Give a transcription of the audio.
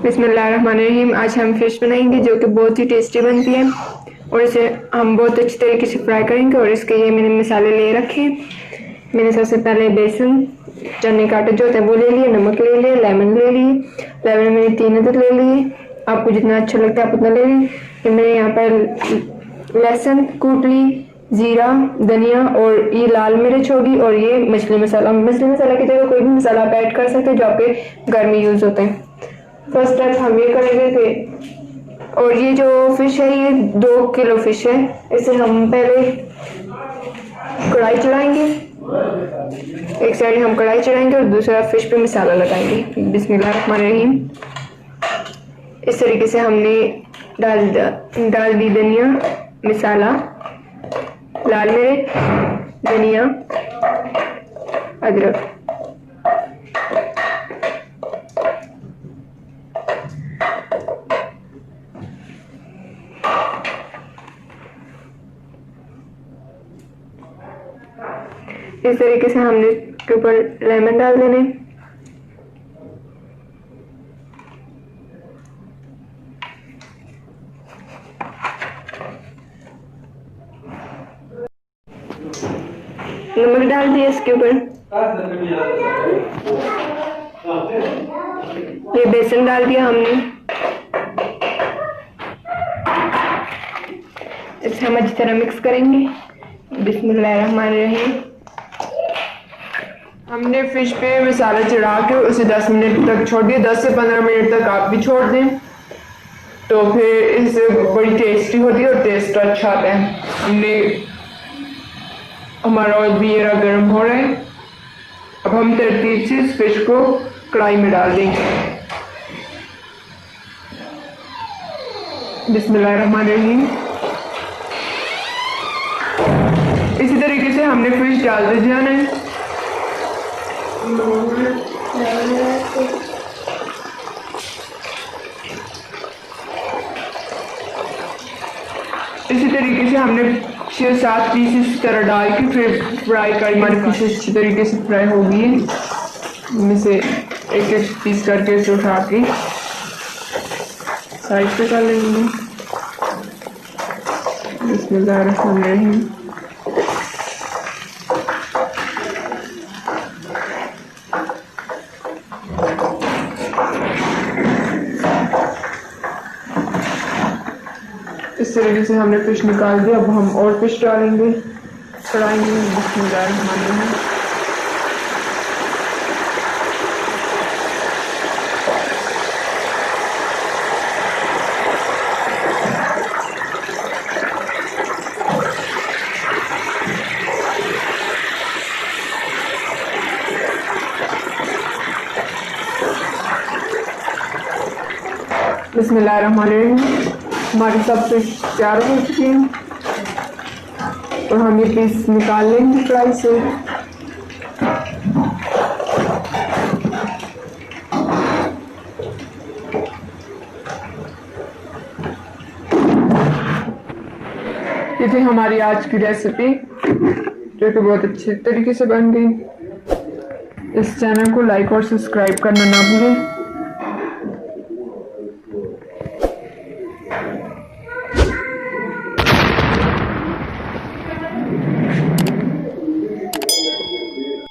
बिस्मिल्लाहिर्रहमानिर्रहीम। आज हम फ़िश बनाएंगे जो कि बहुत ही टेस्टी बनती है और इसे हम बहुत अच्छी तरीके से फ्राई करेंगे। और इसके लिए मैंने मसाले ले रखे हैं। मैंने सबसे पहले बेसन, चने का आटा जो होता है वो ले लिया, नमक ले लिया, लेमन ले लिए। लेमन मैंने 3 अदद ले लिए, आपको जितना अच्छा लगता है आप उतना ले लें। फिर मैंने यहाँ पर लहसुन कूट ली, ज़ीरा, धनिया और ये लाल मिर्च होगी और ये मछली मसाला की जगह कोई भी मसाला आप ऐड कर सकते हैं जो आपके घर में यूज़ होते हैं। फर्स्ट स्टेप हम ये करेंगे कि और ये जो फिश है ये 2 किलो फिश है। इसे हम पहले कढ़ाई चढ़ाएंगे, एक साइड हम कढ़ाई चढ़ाएंगे और दूसरा फिश पे मसाला लगाएंगे। बिस्मिल्लाहिर्रहमानिर्रहीम। इस तरीके से हमने डाल दी धनिया, मसाला, लाल मिर्च, धनिया, अदरक। इस तरीके से हमने इसके ऊपर लेमन डाल देने। नमक डाल दिया इसके ऊपर। ये बेसन डाल दिया हमने। इसे हम अच्छी तरह मिक्स करेंगे। बिस्मिल्लाहिर्रहमानिर्रहीम। हमने फिश पे मसाला चढ़ा के उसे 10 मिनट तक छोड़ दिया। 10 से 15 मिनट तक आप भी छोड़ दें तो फिर इससे बड़ी टेस्टी होती है और टेस्ट अच्छा आता है। हमारा ऑयल भी ये गर्म हो रहा है। अब हम तरतीब से इस फिश को कढ़ाई में डाल देंगे। बिस्मिल्लाहिर्रहमानिर्रहीम। इसी तरीके से हमने फिश डालते जाना है। इसी तरीके से हमने 6-7 पीस इस तरह डाल के फिर फ्राई कर। हमारी फिश अच्छी तरीके से फ्राई होगी। इनमें से एक पीस करके इसे उठा के साइड पे कर लेंगे। बिस्मिल्लाहिर्रहमानिर्रहीम। इस तरीके से हमने फिश निकाल दिया। अब हम और फिश डालेंगे कढ़ाई में। बिस्मिल्लाहिर्रहमानिर्रहीम। बिस्मिल्लाहिर्रहमानिर्रहीम। हमारी सब फिश तैयार हो चुकी हैं और हम ये पीस निकाल लेंगे कढ़ाई से। ये थी हमारी आज की रेसिपी जो कि बहुत अच्छे तरीके से बन गई। इस चैनल को लाइक और सब्सक्राइब करना ना भूलें।